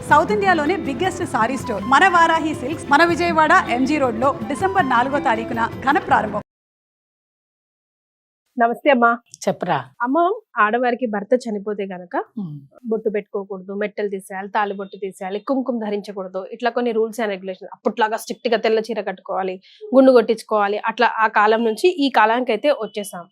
South ఇండియాలోనే biggest sorry store మన Varahi silks మన విజయవాడ ఎంజీ రోడ్ లో డిసెంబర్ 4వ తారీఖున ఘన ప్రారంభం. నమస్తే అమ్మా. చెప్పరా అమ్మ, ఆడవారికి భర్త చనిపోతే గనక బొట్టు పెట్టుకోకూడదు, మెట్టెలు తీసేయాలి, తాళి బొట్టు తీసేయాలి, కుంకుమ ధరించకూడదు, ఇట్లా కొన్ని రూల్స్ అండ్ రెగ్యులేషన్. అప్పట్లాగా స్ట్రిక్ట్ గా తెల్ల చీర కట్టుకోవాలి, గుండు కొట్టించుకోవాలి, అట్లా ఆ కాలం నుంచి ఈ కాలానికి అయితే వచ్చేసాం.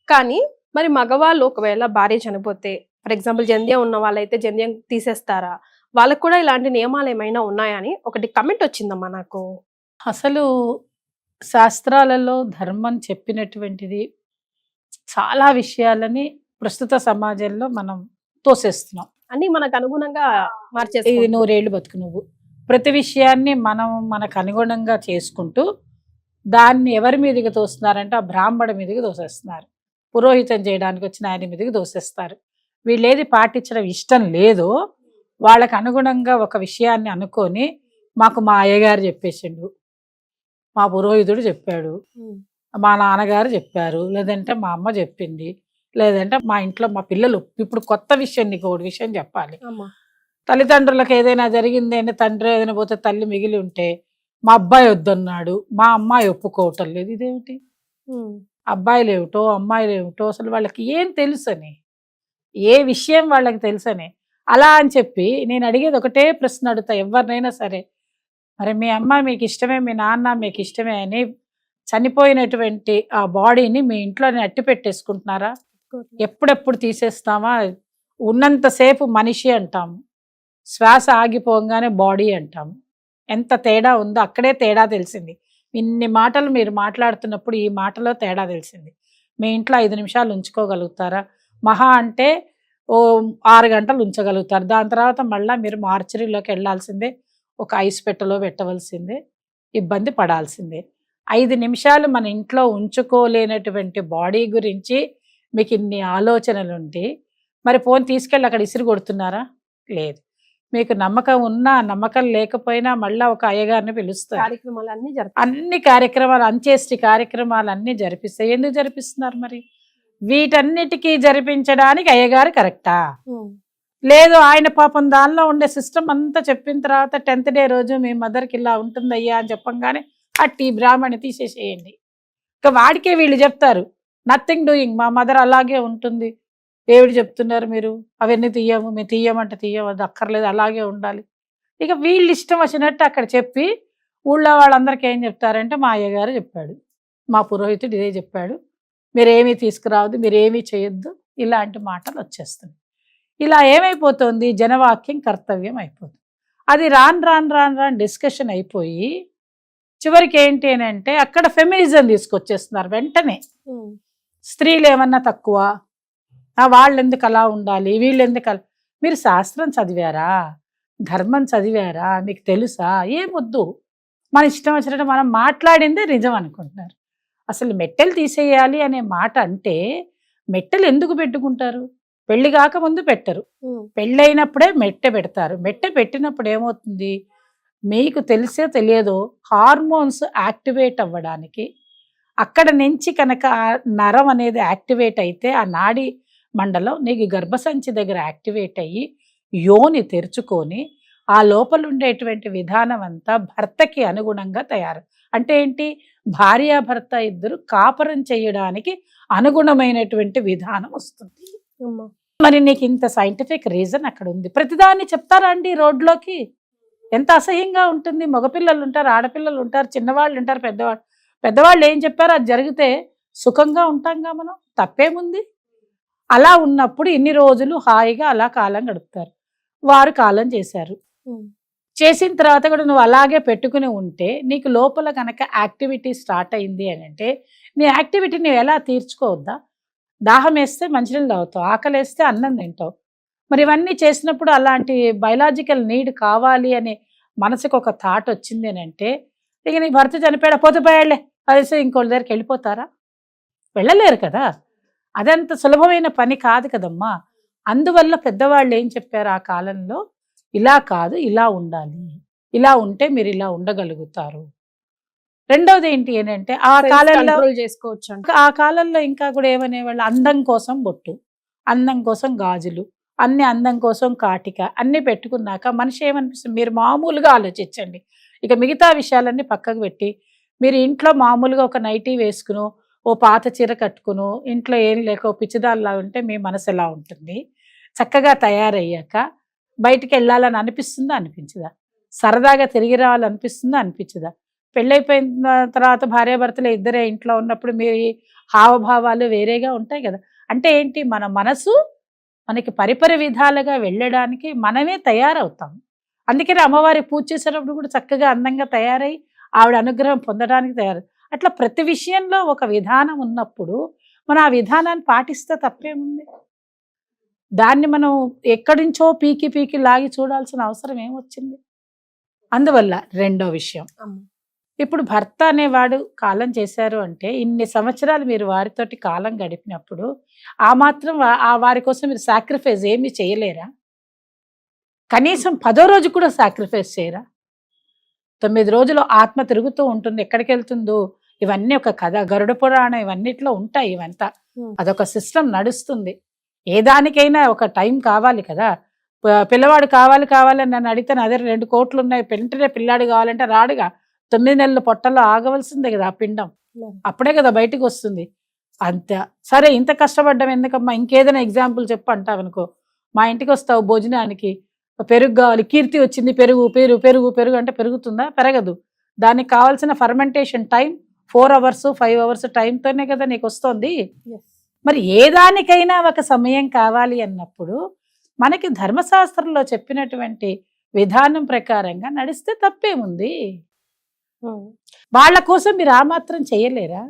కానీ మరి మగవాళ్ళు ఒకవేళ భార్య చనిపోతే, ఫర్ ఎగ్జాంపుల్ జంధ్యం ఉన్న వాళ్ళైతే జంధ్యం తీసేస్తారా? వాళ్ళకు కూడా ఇలాంటి నియమాలు ఏమైనా ఉన్నాయని ఒకటి కమెంట్ వచ్చిందమ్మా నాకు. అసలు శాస్త్రాలలో ధర్మం చెప్పినటువంటిది చాలా విషయాలని ప్రస్తుత సమాజంలో మనం తోసేస్తున్నాం. అన్ని మనకు అనుగుణంగా మార్చేసి ఇది 100 ఏళ్ళు బతుకు నువ్వు. ప్రతి విషయాన్ని మనం మనకు అనుగుణంగా చేసుకుంటూ దాన్ని ఎవరి మీదకి తోస్తున్నారంటే ఆ బ్రాహ్మణ మీదకి తోసేస్తున్నారు. పురోహితం చేయడానికి వచ్చిన ఆయన మీదకి తోసేస్తారు. వీళ్ళు ఏది పాటించడం ఇష్టం లేదో వాళ్ళకు అనుగుణంగా ఒక విషయాన్ని అనుకొని, మాకు మా అయ్యగారు చెప్పేసిండు, మా పురోహితుడు చెప్పాడు, మా నాన్నగారు చెప్పారు, లేదంటే మా అమ్మ చెప్పింది, లేదంటే మా ఇంట్లో మా పిల్లలు. ఇప్పుడు కొత్త విషయం, నీకు ఒకటి విషయం చెప్పాలి. తల్లిదండ్రులకు ఏదైనా జరిగింది అంటే, తండ్రి ఏదైనా పోతే తల్లి మిగిలి ఉంటే మా అబ్బాయి వద్దన్నాడు, మా అమ్మాయి ఒప్పుకోవటం లేదు. ఇదేమిటి? అబ్బాయిలు ఏమిటో అమ్మాయిలు ఏమిటో అసలు వాళ్ళకి ఏం తెలుసని, ఏ విషయం వాళ్ళకి తెలుసని అలా అని చెప్పి నేను అడిగేది ఒకటే ప్రశ్న అడుగుతా ఎవరినైనా సరే, మరి మీ అమ్మ మీకు ఇష్టమే, మీ నాన్న మీకు ఇష్టమే అని చనిపోయినటువంటి ఆ బాడీని మీ ఇంట్లో అట్టి పెట్టేసుకుంటున్నారా? ఎప్పుడెప్పుడు తీసేస్తామా? ఉన్నంతసేపు మనిషి అంటాము, శ్వాస ఆగిపోగానే బాడీ అంటాము. ఎంత తేడా ఉందో అక్కడే తేడా తెలిసింది. ఇన్ని మాటలు మీరు మాట్లాడుతున్నప్పుడు ఈ మాటలో తేడా తెలిసింది. మీ ఇంట్లో 5 నిమిషాలు ఉంచుకోగలుగుతారా? మహా అంటే 6 గంటలు ఉంచగలుగుతారు. దాని తర్వాత మళ్ళీ మీరు మార్చరీలోకి వెళ్ళాల్సిందే, ఒక ఐస్ పెట్టెలో పెట్టవలసిందే, ఇబ్బంది పడాల్సిందే. 5 నిమిషాలు మన ఇంట్లో ఉంచుకోలేనటువంటి బాడీ గురించి మీకు ఇన్ని ఆలోచనలు ఉండి మరి ఫోన్ తీసుకెళ్ళి అక్కడ ఇసిరి కొడుతున్నారా? లేదు. మీకు నమ్మకం ఉన్నా నమ్మకం లేకపోయినా మళ్ళీ ఒక అయ్యగారిని పిలుస్తారు. అన్ని కార్యక్రమాలు, అంత్యేష్టి కార్యక్రమాలు అన్నీ జరిపిస్తాయి. ఎందుకు జరిపిస్తున్నారు మరి? వీటన్నిటికీ జరిపించడానికి అయ్యగారు కరెక్టా? లేదు, ఆయన పాపం దానిలో ఉండే సిస్టమ్ అంతా చెప్పిన తర్వాత 10th డే రోజు మీ మదర్కి ఇలా ఉంటుంది అయ్యా అని చెప్పంగానే అట్టి బ్రాహ్మణి తీసేసేయండి. ఇక వాడికే వీళ్ళు చెప్తారు నథింగ్ డూయింగ్, మా మదర్ అలాగే ఉంటుంది. ఏమిటి చెప్తున్నారు మీరు? అవన్నీ తీయము, మేము తీయమంటే తీయము, అది అక్కర్లేదు, అలాగే ఉండాలి. ఇక వీళ్ళు ఇష్టం వచ్చినట్టు అక్కడ చెప్పి ఊళ్ళో వాళ్ళందరికీ ఏం చెప్తారంటే, మా అయ్యగారు చెప్పాడు, మా పురోహితుడు ఇదే చెప్పాడు, మీరేమీ తీసుకురావద్దు, మీరేమీ చేయొద్దు, ఇలాంటి మాటలు వచ్చేస్తుంది. ఇలా ఏమైపోతుంది? జనవాక్యం కర్తవ్యం అయిపోతుంది. అది రాను రాను రాను రాను డిస్కషన్ అయిపోయి చివరికి ఏంటి అని అంటే అక్కడ ఫెమినిజం తీసుకొచ్చేస్తున్నారు వెంటనే. స్త్రీలు ఏమన్నా తక్కువ, వాళ్ళు ఎందుకు అలా ఉండాలి, వీళ్ళు ఎందుకు అలా? మీరు శాస్త్రం చదివారా? ధర్మం చదివారా? మీకు తెలుసా? ఏమొద్దు, మన ఇష్టం వచ్చినట్టు మనం మాట్లాడిందే నిజం అనుకుంటున్నారు. అసలు మెట్టెలు తీసేయాలి అనే మాట అంటే మెట్టెలు ఎందుకు పెట్టుకుంటారు? పెళ్లి కాకముందు పెట్టరు, పెళ్ళైనప్పుడే మెట్టె పెడతారు. మెట్టె పెట్టినప్పుడు ఏమవుతుంది? మీకు తెలిసే తెలియదో హార్మోన్స్ యాక్టివేట్ అవ్వడానికి, అక్కడ నుంచి కనుక నరం అనేది యాక్టివేట్ అయితే ఆ నాడి మండలం నీకు గర్భసంచి దగ్గర యాక్టివేట్ అయ్యి యోని తెరుచుకొని ఆ లోపల ఉండేటువంటి విధానం అంతా భర్తకి అనుగుణంగా తయారు. అంటే ఏంటి? భార్యాభర్త ఇద్దరు కాపురం చేయడానికి అనుగుణమైనటువంటి విధానం వస్తుంది. మరి నీకు ఇంత సైంటిఫిక్ రీజన్ అక్కడ ఉంది. ప్రతిదాన్ని చెప్తారా అండి రోడ్లోకి? ఎంత అసహ్యంగా ఉంటుంది. మగపిల్లలు ఉంటారు, ఆడపిల్లలు ఉంటారు, చిన్నవాళ్ళు ఉంటారు, పెద్దవాళ్ళు. పెద్దవాళ్ళు ఏం చెప్పారో అది జరిగితే సుఖంగా ఉంటాంగా మనం, తప్పేముంది? అలా ఉన్నప్పుడు ఇన్ని రోజులు హాయిగా అలా కాలం గడుపుతారు. వారు కాలం చేశారు, చేసిన తర్వాత కూడా నువ్వు అలాగే పెట్టుకుని ఉంటే నీకు లోపల కనుక యాక్టివిటీ స్టార్ట్ అయింది అని అంటే నీ యాక్టివిటీ నువ్వు ఎలా తీర్చుకోవద్దా? దాహం వేస్తే మంచినీళ్ళు తాగుతావు, ఆకలి వేస్తే అన్నం తింటావు. మరి ఇవన్నీ చేసినప్పుడు అలాంటి బయలాజికల్ నీడ్ కావాలి అనే మనసుకు ఒక థాట్ వచ్చింది అని అంటే ఇక నీ భర్త చనిపోయాడా, పోతే పోయాళ్లే అదేసే ఇంకోళ్ళ దగ్గరికి వెళ్ళిపోతారా? వెళ్ళలేరు కదా. అదంత సులభమైన పని కాదు కదమ్మా. అందువల్ల పెద్దవాళ్ళు ఏం చెప్పారు ఆ కాలంలో, ఇలా కాదు ఇలా ఉండాలి, ఇలా ఉంటే మీరు ఇలా ఉండగలుగుతారు. రెండవది ఏంటి అంటే ఆ కాలంలో చేసుకోవచ్చు. ఆ కాలంలో ఇంకా కూడా ఏమనేవాళ్ళు, అందం కోసం బొట్టు, అందం కోసం గాజులు, అన్ని అందం కోసం కాటిక అన్ని పెట్టుకున్నాక మనిషి ఏమనిపిస్తుంది, మీరు మామూలుగా ఆలోచించండి. ఇక మిగతా విషయాలన్నీ పక్కకు పెట్టి మీరు ఇంట్లో మామూలుగా ఒక నైటీ వేసుకును, ఓ పాత చీర కట్టుకును, ఇంట్లో ఏం లేక ఓ పిచ్చిదాల్లా ఉంటే మీ మనసు ఎలా ఉంటుంది? చక్కగా తయారయ్యాక బయటికి వెళ్ళాలని అనిపిస్తుందా అనిపించదా? సరదాగా తిరిగి రావాలనిపిస్తుందా అనిపించదా? పెళ్ళైపోయిన తర్వాత భార్యాభర్తలు ఇద్దరే ఇంట్లో ఉన్నప్పుడు మీ హావభావాలు వేరేగా ఉంటాయి కదా. అంటే ఏంటి, మన మనసు మనకి పరిపరి విధాలుగా వెళ్ళడానికి మనమే తయారవుతాం. అందుకని అమ్మవారి పూజ చేసేటప్పుడు కూడా చక్కగా అందంగా తయారై ఆవిడ అనుగ్రహం పొందడానికి తయారు. అట్లా ప్రతి విషయంలో ఒక విధానం ఉన్నప్పుడు మనం ఆ విధానాన్ని పాటిస్తే తప్పేముంది? దాన్ని మనం ఎక్కడి నుంచో పీకి పీకి లాగి చూడాల్సిన అవసరం ఏమొచ్చింది? అందువల్ల రెండో విషయం, ఇప్పుడు భర్త అనేవాడు కాలం చేశారు అంటే ఇన్ని సంవత్సరాలు మీరు వారితోటి కాలం గడిపినప్పుడు ఆ మాత్రం ఆ వారి కోసం మీరు సాక్రిఫైస్ ఏమీ చేయలేరా? కనీసం 10వ రోజు కూడా సాక్రిఫైస్ చేయరా? 9 రోజులు ఆత్మ తిరుగుతూ ఉంటుంది, ఎక్కడికి వెళ్తుందో ఇవన్నీ ఒక కథ, గరుడ పురాణం ఇవన్నిట్లో ఉంటాయి. ఇవంతా అదొక సిస్టమ్ నడుస్తుంది. ఏ దానికైనా ఒక టైం కావాలి కదా. పిల్లవాడు కావాలని నన్ను అడిగితే నా దగ్గర 2 కోట్లు ఉన్నాయి, వెంటనే పిల్లాడు కావాలంటే రాడుగా. 9 నెలల పొట్టలో ఆగవలసిందే కదా ఆ పిండం, అప్పుడే కదా బయటకు వస్తుంది. అంత సరే, ఇంత కష్టపడ్డం ఎందుకమ్మా, ఇంకేదైనా ఎగ్జాంపుల్ చెప్పు అంటావు అనుకో. మా ఇంటికి వస్తావు భోజనానికి, పెరుగు కావాలి, కీర్తి వచ్చింది, పెరుగు పెరుగు పెరుగు పెరుగు అంటే పెరుగుతుందా? పెరగదు. దానికి కావాల్సిన ఫర్మెంటేషన్ టైం 4 hours 5 hours టైంతోనే కదా నీకు వస్తుంది. మరి ఏ దానికైనా ఒక సమయం కావాలి అన్నప్పుడు మనకి ధర్మశాస్త్రంలో చెప్పినటువంటి విధానం ప్రకారంగా నడిస్తే తప్పేముంది? వాళ్ళ కోసం మీరు ఆ మాత్రం చేయలేరా?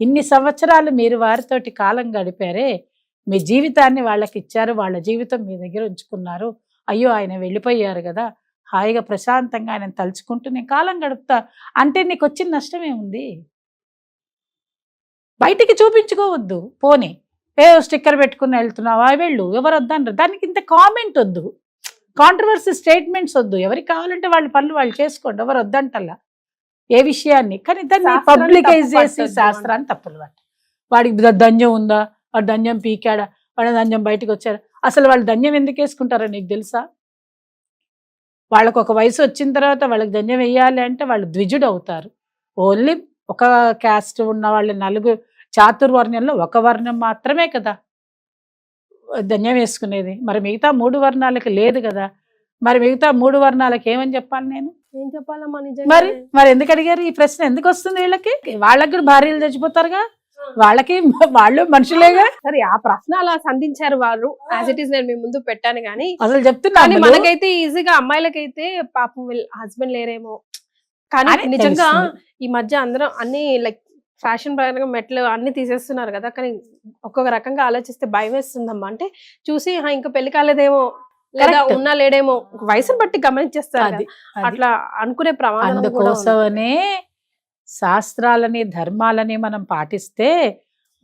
ఇన్ని సంవత్సరాలు మీరు వారితోటి కాలం గడిపారే, మీ జీవితాన్ని వాళ్ళకి ఇచ్చారు, వాళ్ళ జీవితం మీ దగ్గర ఉంచుకున్నారు. అయ్యో ఆయన వెళ్ళిపోయారు కదా, హాయిగా ప్రశాంతంగా ఆయన తలుచుకుంటూ నేను కాలం గడుపుతా అంటే నీకు వచ్చిన నష్టం ఏముంది? బయటికి చూపించుకోవద్దు. పోనీ స్టిక్కర్ పెట్టుకుని వెళ్తున్నావా, వెళ్ళు, ఎవరు వద్దన్నారు, దానికి ఇంత కామెంట్ వద్దు, కాంట్రవర్సీ స్టేట్మెంట్స్ వద్దు. ఎవరికి కావాలంటే వాళ్ళ పనులు వాళ్ళు చేసుకోండి, ఎవరు వద్దంటల్లా ఏ విషయాన్ని. కానీ దాన్ని పబ్లికైజ్ చేసి శాస్త్రాన్ని తప్పులు పట్ట. వాడికి దంజం ఉందా, వాడు దంజం పీకాడా, వాడు దంజం బయటకు వచ్చాడు. అసలు వాళ్ళు దంజం ఎందుకు వేసుకుంటారో నీకు తెలుసా? వాళ్ళకు ఒక వయసు వచ్చిన తర్వాత వాళ్ళకి దంజం వేయాలి అంటే వాళ్ళు ద్విజుడు అవుతారు. ఓన్లీ ఒక క్యాస్ట్ ఉన్న వాళ్ళు 4 చాతుర్వర్ణ్యంలో ఒక వర్ణం మాత్రమే కదా దంజం వేసుకునేది. మరి మిగతా 3 వర్ణాలకి లేదు కదా. మరి మిగతా 3 వర్ణాలకి ఏమని చెప్పాలి నేను? ఏం చెప్పాలమ్మా మరి ఎందుకు అడిగారు ఈ ప్రశ్న? ఎందుకు వస్తుంది వీళ్ళకి? వాళ్ళకి కూడా భార్యలు చచ్చిపోతారుగా, వాళ్ళకి వాళ్ళు మనుషులేగా. సరే, ఆ ప్రశ్న అలా సంధించారు వారు. యాజ్ ఇట్ ఈస్ నేను మీ ముందు పెట్టాను కానీ అసలు చెప్తున్నాను, మనకైతే ఈజీగా అమ్మాయిలకైతే పాపం హస్బెండ్ లేరేమో. కానీ నిజంగా ఈ మధ్య అందరం అన్ని లైక్ ఫ్యాషన్ ప్రకారంగా మెట్లు అన్ని తీసేస్తున్నారు కదా. కానీ ఒక్కొక్క రకంగా ఆలోచిస్తే భయం వేస్తుందమ్మా. అంటే చూసి ఇంకా పెళ్లి కాలేదేమో, లేదా ఉన్నా లేడేమో, వయసును బట్టి గమనించేస్తారు. అట్లా అనుకునే ప్రమాదం. అందుకోసమనే శాస్త్రాలని ధర్మాలని మనం పాటిస్తే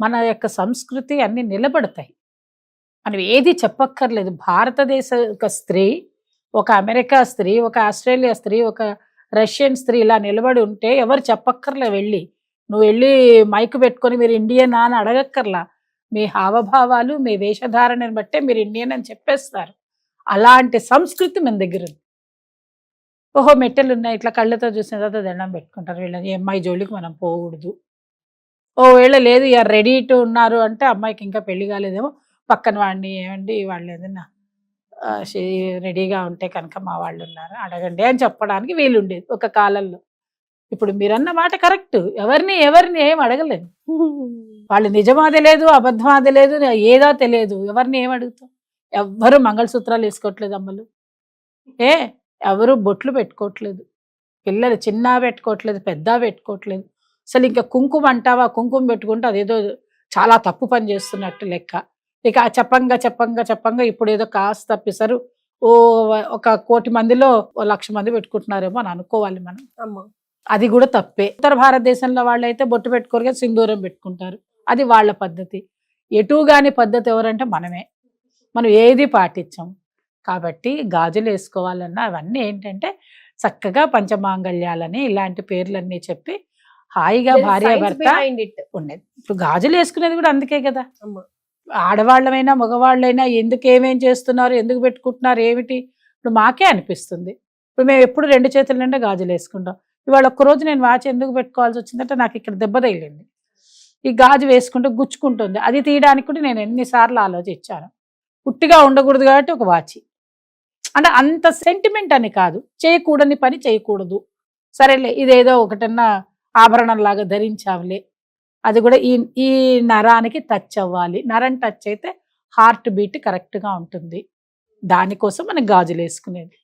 మన యొక్క సంస్కృతి అన్ని నిలబడతాయి. మనం ఏది చెప్పక్కర్లేదు. భారతదేశ ఒక స్త్రీ, ఒక అమెరికా స్త్రీ, ఒక ఆస్ట్రేలియా స్త్రీ, ఒక రష్యన్ స్త్రీ ఇలా నిలబడి ఉంటే ఎవరు చెప్పక్కర్లే. నువ్వు వెళ్ళి మైకు పెట్టుకొని మీరు ఇండియనా అని అడగక్కర్లా. మీ హావభావాలు, మీ వేషధారణను బట్టే మీరు ఇండియన్ అని చెప్పేస్తారు. అలాంటి సంస్కృతి మన దగ్గర ఉంది. ఓహో మెట్టెలు ఉన్నాయి, ఇట్లా కళ్ళతో చూసిన తర్వాత దండం పెట్టుకుంటారు. వీళ్ళని అమ్మాయి జోలికి మనం పోకూడదు. ఓ వేళ లేదు రెడీ టు ఉన్నారు అంటే అమ్మాయికి ఇంకా పెళ్లి కాలేదేమో, పక్కన వాడిని ఏమండి వాళ్ళు ఏదన్నా రెడీగా ఉంటే కనుక మా వాళ్ళు ఉన్నారు అడగండి అని చెప్పడానికి వీలుండేది ఒక కాలంలో. ఇప్పుడు మీరన్న మాట కరెక్ట్. ఎవరిని ఏం అడగలేదు. వాళ్ళు నిజమాది లేదు, అబద్ధమాది లేదు, ఏదో తెలియదు. ఎవరిని ఏం అడుగుతాం? ఎవ్వరు మంగళసూత్రాలు వేసుకోవట్లేదు అమ్మలు, ఎవరు బొట్లు పెట్టుకోవట్లేదు, పిల్లలు చిన్న పెట్టుకోవట్లేదు, పెద్ద పెట్టుకోవట్లేదు. అసలు ఇంకా కుంకుమ అంటావా, కుంకుమ పెట్టుకుంటే అదేదో చాలా తప్పు పని చేస్తున్నట్టు లెక్క. ఇక చెప్పంగా ఇప్పుడు ఏదో కాస్త పిసరు ఒక 1 కోటి మందిలో 1,00,000 మంది పెట్టుకుంటున్నారేమో అని అనుకోవాలి మనం. అది కూడా తప్పే. ఉత్తర భారతదేశంలో వాళ్ళైతే బొట్టు పెట్టుకోరుగా సింధూరం పెట్టుకుంటారు, అది వాళ్ళ పద్ధతి. ఎటుగాని పద్ధతి ఎవరంటే మనమే. మనం ఏది పాటించాం. కాబట్టి గాజులు వేసుకోవాలన్నా అవన్నీ ఏంటంటే చక్కగా పంచమాంగళ్యాలని ఇలాంటి పేర్లన్నీ చెప్పి హాయిగా భార్యాభర్త ఉండేది. ఇప్పుడు గాజులు వేసుకునేది కూడా అందుకే కదా. ఆడవాళ్ళమైనా మగవాళ్ళైనా ఎందుకు ఏమేం చేస్తున్నారు, ఎందుకు పెట్టుకుంటున్నారు ఏమిటి, ఇప్పుడు మాకే అనిపిస్తుంది. ఇప్పుడు మేము ఎప్పుడు 2 చేతుల నిండా గాజులు వేసుకుంటాం. ఇవాళ ఒక్కరోజు నేను వాచ్ ఎందుకు పెట్టుకోవాల్సి వచ్చిందంటే నాకు ఇక్కడ దెబ్బ తగిలింది, ఈ గాజు వేసుకుంటే గుచ్చుకుంటుంది, అది తీయడానికి కూడా నేను ఎన్నిసార్లు ఆలోచించాను. పుట్టిగా ఉండకూడదు కాబట్టి ఒక వాచి, అంటే అంత సెంటిమెంట్ అని కాదు, చేయకూడని పని చేయకూడదు, సరేలే ఇదేదో ఒకటన్నా ఆభరణం లాగా ధరించావులే, అది కూడా ఈ నరానికి టచ్ అవ్వాలి, నరం టచ్ అయితే హార్ట్ బీట్ కరెక్ట్గా ఉంటుంది, దానికోసం మనం గాజులు వేసుకునేది.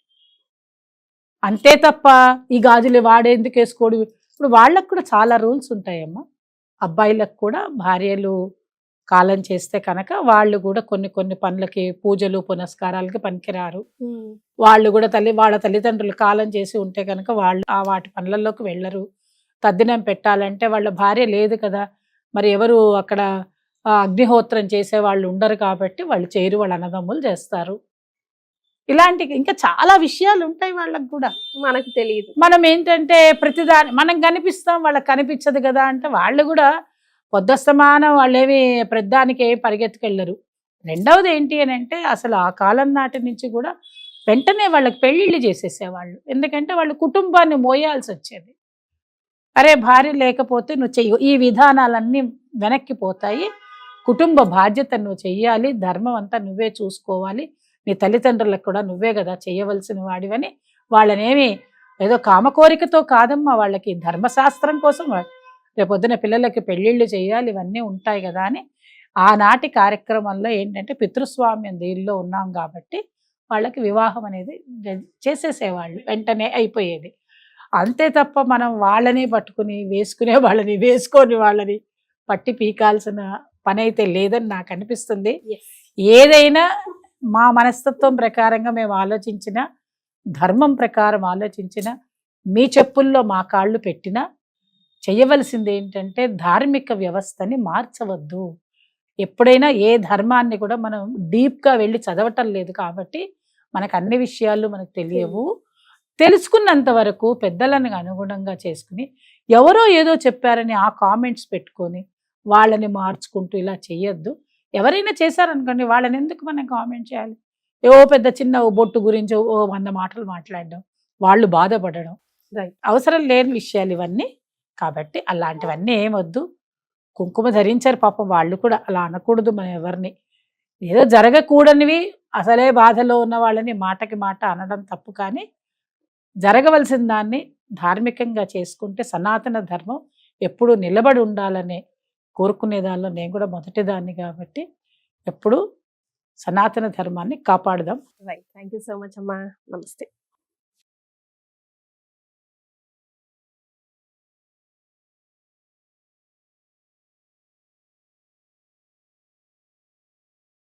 అంతే తప్ప ఈ గాజులు వాడేందుకు వేసుకోడు. ఇప్పుడు వాళ్ళకు కూడా చాలా రూల్స్ ఉంటాయమ్మా. అబ్బాయిలకు కూడా భార్యలు కాలం చేస్తే కనుక వాళ్ళు కూడా కొన్ని పనులకి, పూజలు పునస్కారాలకి పనికిరారు. వాళ్ళు కూడా వాళ్ళ తల్లిదండ్రులు కాలం చేసి ఉంటే కనుక వాళ్ళు వాటి పనులలోకి వెళ్ళరు. తద్దినం పెట్టాలంటే వాళ్ళ భార్య లేదు కదా, మరి ఎవరు అక్కడ అగ్నిహోత్రం చేసే వాళ్ళు ఉండరు కాబట్టి వాళ్ళు చేయరు, వాళ్ళ అన్నదమ్ములు చేస్తారు. ఇలాంటి ఇంకా చాలా విషయాలు ఉంటాయి వాళ్ళకు కూడా, మనకు తెలియదు. మనం ఏంటంటే ప్రతిదాని మనం కనిపిస్తాం, వాళ్ళకి కనిపించదు కదా అంటే వాళ్ళు కూడా పొద్దస్తమానం వాళ్ళేమి ప్రతిదానికి పరిగెత్తుకెళ్ళరు. రెండవది ఏంటి అని అంటే అసలు ఆ కాలం నాటి నుంచి కూడా వెంటనే వాళ్ళకి పెళ్ళిళ్ళు చేసేసేవాళ్ళు, ఎందుకంటే వాళ్ళు కుటుంబాన్ని మోయాల్సి వచ్చేది. అరే భార్య లేకపోతే నువ్వు చెయ్యి, ఈ విధానాలన్నీ వెనక్కి పోతాయి, కుటుంబ బాధ్యత నువ్వు చెయ్యాలి, ధర్మం అంతా నువ్వే చూసుకోవాలి, నీ తల్లిదండ్రులకు కూడా నువ్వే కదా చేయవలసిన వాడివని వాళ్ళనేమి ఏదో కామకోరికతో కాదమ్మా, వాళ్ళకి ధర్మశాస్త్రం కోసం రేపొద్దున పిల్లలకి పెళ్ళిళ్ళు చేయాలి, ఇవన్నీ ఉంటాయి కదా అని ఆనాటి కార్యక్రమంలో ఏంటంటే పితృస్వామ్యం దీనిలో ఉన్నాం కాబట్టి వాళ్ళకి వివాహం అనేది చేసేసేవాళ్ళు, వెంటనే అయిపోయేది. అంతే తప్ప మనం వాళ్ళని పట్టుకుని వేసుకునే వాళ్ళని వేసుకొని వాళ్ళని పట్టి పీకాల్సిన పని అయితే లేదని నాకు అనిపిస్తుంది. ఏదైనా మా మనస్తత్వం ప్రకారంగా మేము ఆలోచించిన, ధర్మం ప్రకారం ఆలోచించిన, మీ చెప్పుల్లో మా కాళ్ళు పెట్టినా చేయవలసింది ఏంటంటే ధార్మిక వ్యవస్థని మార్చవద్దు. ఎప్పుడైనా ఏ ధర్మాన్ని కూడా మనం డీప్గా వెళ్ళి చదవటం లేదు కాబట్టి మనకు అన్ని విషయాలు మనకు తెలియవు. తెలుసుకున్నంత వరకు పెద్దలను అనుగుణంగా చేసుకుని, ఎవరో ఏదో చెప్పారని ఆ కామెంట్స్ పెట్టుకొని వాళ్ళని మార్చుకుంటూ ఇలా చేయొద్దు. ఎవరైనా చేశారనుకోండి, వాళ్ళని ఎందుకు మనం కామెంట్ చేయాలి? ఏవో పెద్ద చిన్న బొట్టు గురించి 100 మాటలు మాట్లాడడం, వాళ్ళు బాధపడడం, అవసరం లేని విషయాలు ఇవన్నీ. కాబట్టి అలాంటివన్నీ ఏమొద్దు. కుంకుమ ధరించారు పాపం, వాళ్ళు కూడా అలా అనకూడదు మనం ఎవరిని. ఏదో జరగకూడనివి అసలే బాధలో ఉన్న వాళ్ళని మాటకి మాట అనడం తప్పు, కానీ జరగవలసిన దాన్ని ధార్మికంగా చేసుకుంటే సనాతన ధర్మం ఎప్పుడు నిలబడి ఉండాలనే కోరుకునే దానిలో నేను కూడా మొదటిదాన్ని కాబట్టి ఎప్పుడు సనాతన ధర్మాన్ని కాపాడుదాం. Right, thank you so much అమ్మా, నమస్తే.